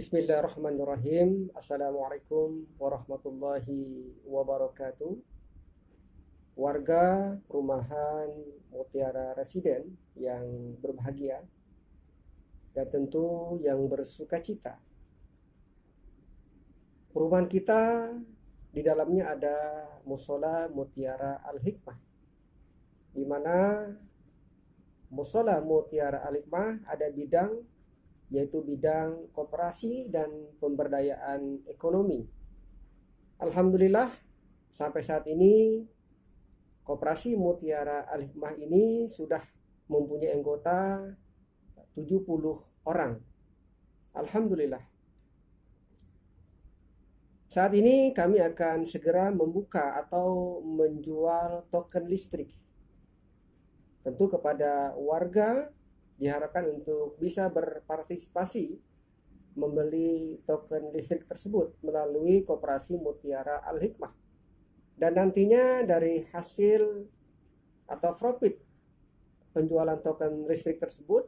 Bismillahirrahmanirrahim. Assalamualaikum warahmatullahi wabarakatuh. Warga perumahan Mutiara Residen yang berbahagia dan tentu yang bersuka cita. Perumahan kita di dalamnya ada Musola Mutiara Al-Hikmah, di mana Musola Mutiara Al-Hikmah ada bidang, yaitu bidang koperasi dan pemberdayaan ekonomi. Alhamdulillah sampai saat ini Koperasi Mutiara Al-Hikmah ini sudah mempunyai anggota 70 orang. Alhamdulillah. Saat ini kami akan segera membuka atau menjual token listrik. Tentu kepada warga diharapkan untuk bisa berpartisipasi membeli token listrik tersebut melalui Koperasi Mutiara Al-Hikmah. Dan nantinya dari hasil atau profit penjualan token listrik tersebut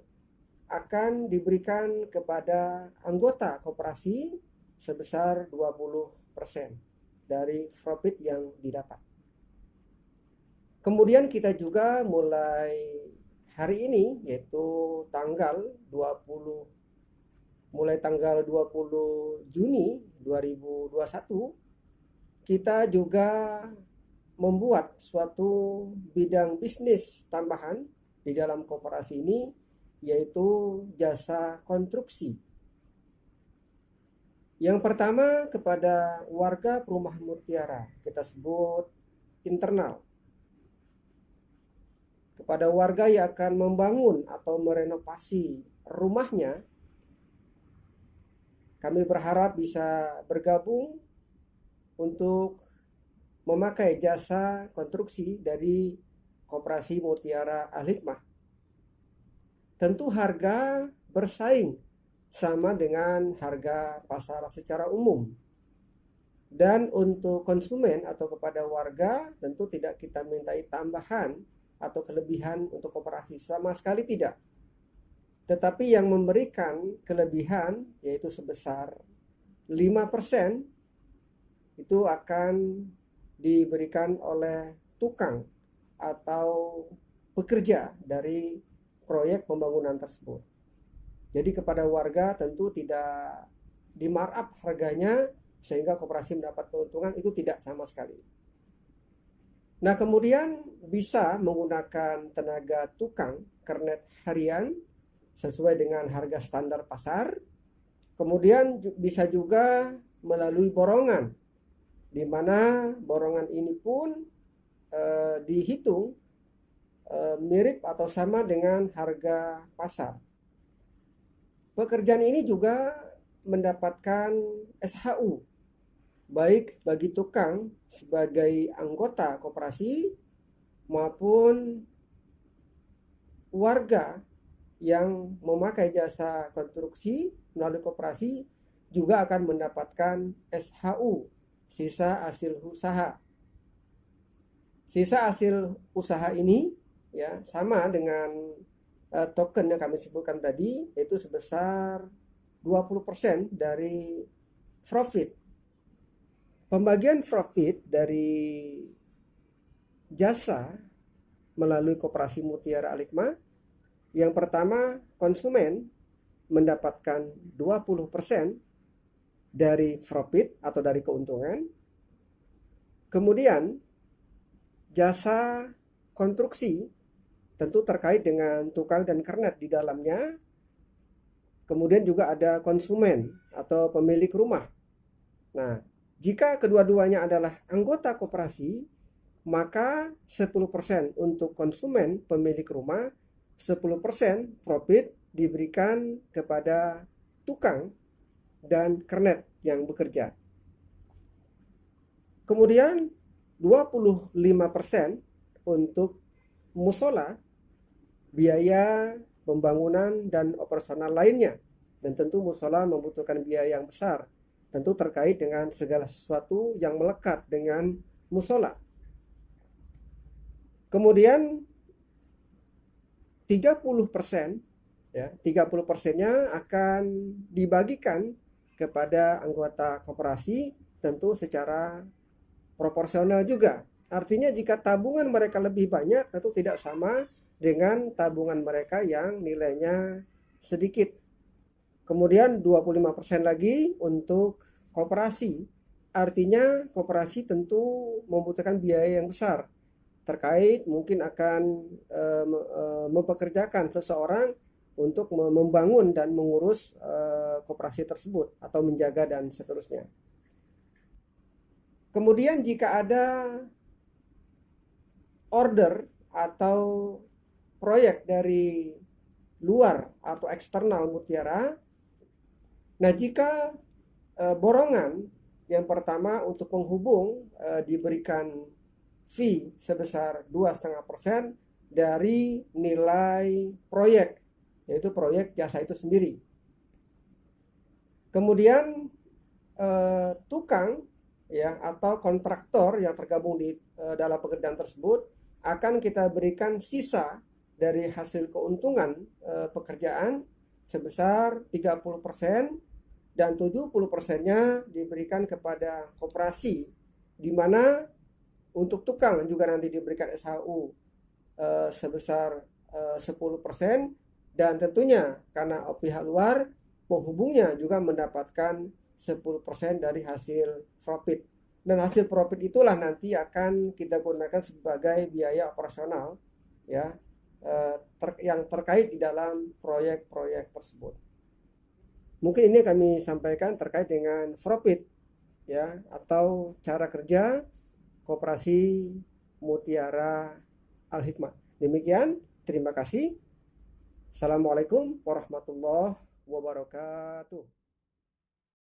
akan diberikan kepada anggota koperasi sebesar 20% dari profit yang didapat. Kemudian kita juga mulai hari ini, yaitu mulai tanggal 20 Juni 2021, kita juga membuat suatu bidang bisnis tambahan di dalam koperasi ini, yaitu jasa konstruksi. Yang pertama, kepada warga perumahan Mutiara, kita sebut internal. Kepada warga yang akan membangun atau merenovasi rumahnya, kami berharap bisa bergabung untuk memakai jasa konstruksi dari Koperasi Mutiara Al-Hikmah. Tentu harga bersaing sama dengan harga pasar secara umum. Dan untuk konsumen atau kepada warga tentu tidak kita mintai tambahan atau kelebihan untuk koperasi, sama sekali tidak. Tetapi yang memberikan kelebihan yaitu sebesar 5% itu akan diberikan oleh tukang atau pekerja dari proyek pembangunan tersebut. Jadi kepada warga tentu tidak di-markup harganya sehingga koperasi mendapat keuntungan, itu tidak sama sekali. Nah, kemudian bisa menggunakan tenaga tukang kernet harian sesuai dengan harga standar pasar. Kemudian bisa juga melalui borongan, di mana borongan ini pun dihitung mirip atau sama dengan harga pasar. Pekerjaan ini juga mendapatkan SHU, baik bagi tukang sebagai anggota koperasi maupun warga yang memakai jasa konstruksi melalui koperasi juga akan mendapatkan SHU, sisa hasil usaha. Sisa hasil usaha ini ya sama dengan token yang kami sebutkan tadi, yaitu sebesar 20% dari profit. Pembagian profit dari jasa melalui Koperasi Mutiara Al-Hikmah, yang pertama konsumen mendapatkan 20% dari profit atau dari keuntungan. Kemudian jasa konstruksi tentu terkait dengan tukang dan kernet di dalamnya. Kemudian juga ada konsumen atau pemilik rumah. Nah, jika kedua-duanya adalah anggota koperasi, maka 10% untuk konsumen pemilik rumah, 10% profit diberikan kepada tukang dan kernet yang bekerja. Kemudian 25% untuk musola, biaya pembangunan dan operasional lainnya. Dan tentu musola membutuhkan biaya yang besar, tentu terkait dengan segala sesuatu yang melekat dengan musola. Kemudian 30%, ya, 30%-nya akan dibagikan kepada anggota koperasi, tentu secara proporsional juga. Artinya jika tabungan mereka lebih banyak, tentu tidak sama dengan tabungan mereka yang nilainya sedikit. Kemudian 25% lagi untuk koperasi. Artinya koperasi tentu membutuhkan biaya yang besar terkait mungkin akan mempekerjakan seseorang untuk membangun dan mengurus koperasi tersebut atau menjaga dan seterusnya. Kemudian jika ada order atau proyek dari luar atau eksternal Mutiara, nah jika borongan yang pertama untuk penghubung diberikan fee sebesar 2,5% dari nilai proyek, yaitu proyek jasa itu sendiri. Kemudian tukang ya atau kontraktor yang tergabung di dalam pekerjaan tersebut akan kita berikan sisa dari hasil keuntungan pekerjaan sebesar 30% dan 70%-nya diberikan kepada koperasi, di mana untuk tukang juga nanti diberikan SHU sebesar 10%, dan tentunya karena pihak luar penghubungnya juga mendapatkan 10% dari hasil profit. Dan hasil profit itulah nanti akan kita gunakan sebagai biaya operasional ya yang terkait di dalam proyek-proyek tersebut. Mungkin ini kami sampaikan terkait dengan profit ya atau cara kerja Koperasi Mutiara Al-Hikmah. Demikian, terima kasih. Assalamualaikum warahmatullahi wabarakatuh.